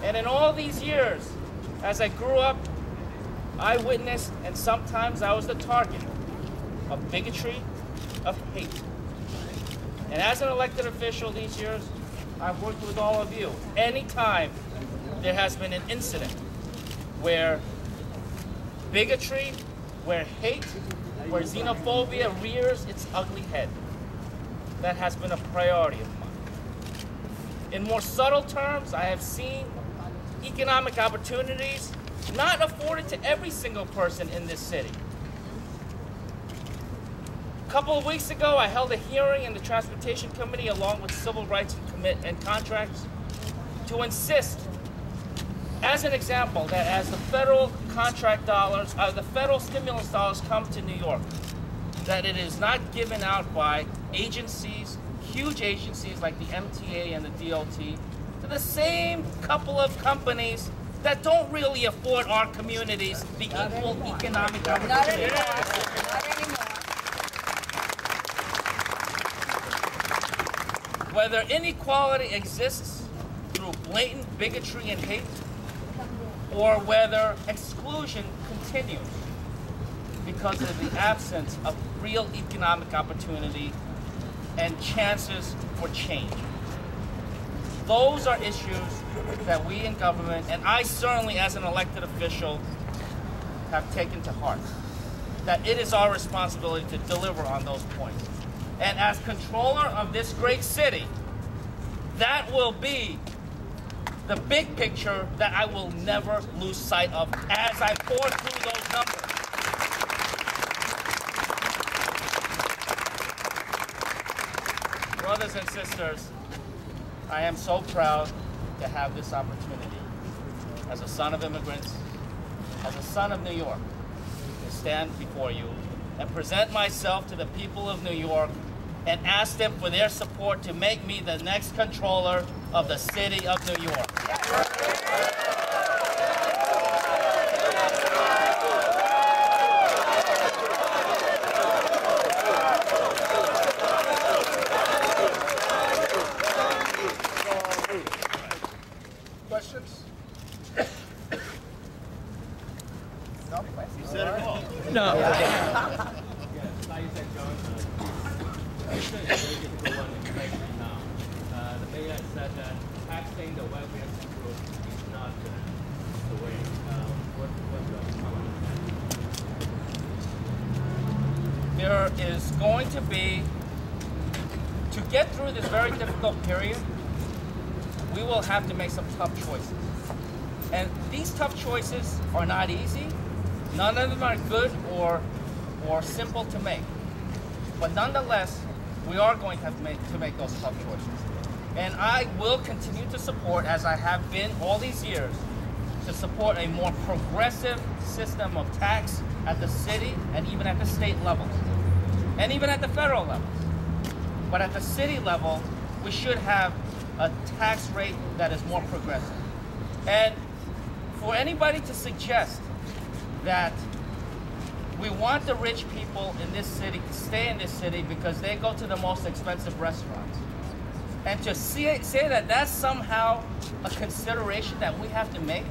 And in all these years, as I grew up, I witnessed, and sometimes I was the target of bigotry, of hate. And as an elected official these years, I've worked with all of you. Anytime there has been an incident where bigotry, where hate, where xenophobia rears its ugly head, that has been a priority of mine. In more subtle terms, I have seen economic opportunities not afforded to every single person in this city. A couple of weeks ago, I held a hearing in the Transportation Committee along with Civil Rights and Contracts to insist, as an example, that as the federal contract dollars, the federal stimulus dollars come to New York, that it is not given out by agencies, huge agencies like the MTA and the DOT, to the same couple of companies that don't really afford our communities the equal economic opportunity. Whether inequality exists through blatant bigotry and hate, or whether exclusion continues because of the absence of real economic opportunity and chances for change. Those are issues that we in government, and I certainly as an elected official, have taken to heart. That it is our responsibility to deliver on those points. And as controller of this great city, that will be the big picture that I will never lose sight of as I pour through those numbers. Brothers and sisters, I am so proud to have this opportunity as a son of immigrants, as a son of New York, to stand before you and present myself to the people of New York and ask them for their support to make me the next controller of the city of New York. Questions? No questions. You said it all. No. Like you said, John, it's a very difficult one to make now. The mayor said that taxing the welfare group is not the way. What's your comment on that? There is going to be, to get through this very difficult period, we will have to make some tough choices. And these tough choices are not easy. None of them are good or simple to make. But nonetheless, we are going to have to make those tough choices. And I will continue to support, as I have been all these years, to support a more progressive system of tax at the city and even at the state levels, and even at the federal levels. But at the city level, we should have a tax rate that is more progressive. And for anybody to suggest that we want the rich people in this city to stay in this city because they go to the most expensive restaurants, and to say that that's somehow a consideration that we have to make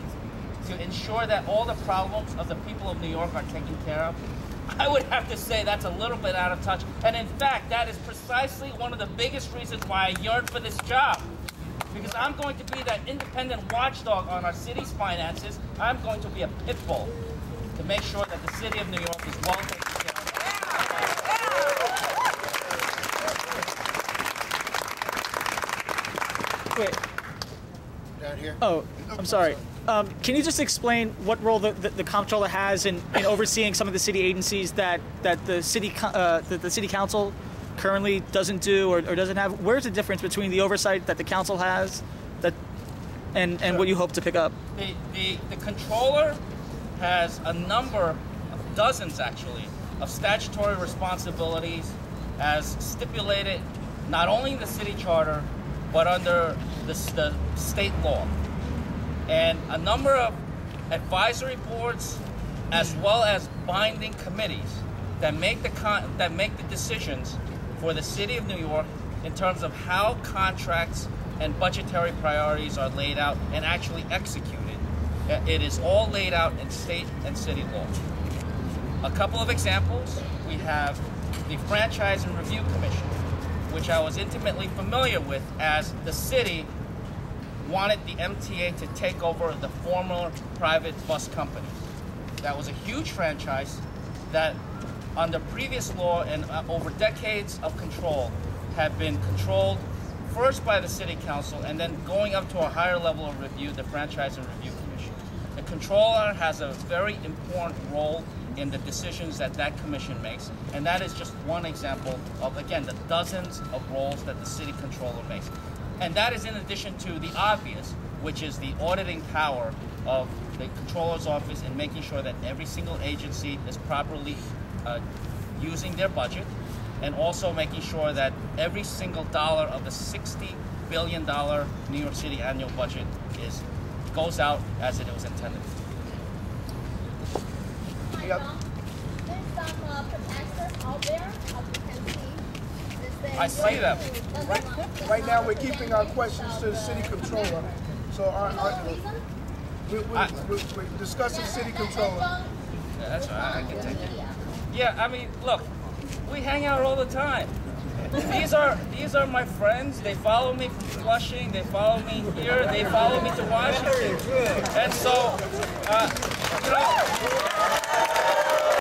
to ensure that all the problems of the people of New York are taken care of, I would have to say that's a little bit out of touch. And in fact, that is precisely one of the biggest reasons why I yearn for this job. Because I'm going to be that independent watchdog on our city's finances. I'm going to be a pit bull to make sure that the city of New York is well taken care of. Wait. Down here. Oh, I'm sorry. Can you just explain what role the comptroller has in overseeing some of the city agencies that the city council currently doesn't do or doesn't have? Where's the difference between the oversight that the council has and Sure. what you hope to pick up? The controller has a number, dozens actually, of statutory responsibilities as stipulated not only in the city charter, but under the state law. And a number of advisory boards, as well as binding committees that make the decisions for the city of New York in terms of how contracts and budgetary priorities are laid out and actually executed. It is all laid out in state and city law. A couple of examples, we have the Franchise and Review Commission, which I was intimately familiar with as the city wanted the MTA to take over the former private bus companies. That was a huge franchise that under previous law and over decades of control had been controlled first by the city council and then going up to a higher level of review, the Franchise and Review Commission. The controller has a very important role in the decisions that that commission makes, and that is just one example of, again, the dozens of roles that the city controller makes. And that is in addition to the obvious, which is the auditing power of the controller's office in making sure that every single agency is properly using their budget, and also making sure that every single dollar of the $60 billion New York City annual budget goes out as it was intended. Yep. There's some protesters out there, as you can see. I see them. Right now, we're keeping our questions to the city controller. So we're discussing city controller. Yeah, that's right, I can take it. Yeah, I mean, look, we hang out all the time. These are my friends. They follow me from Flushing. They follow me here. They follow me to Washington. And so, you know.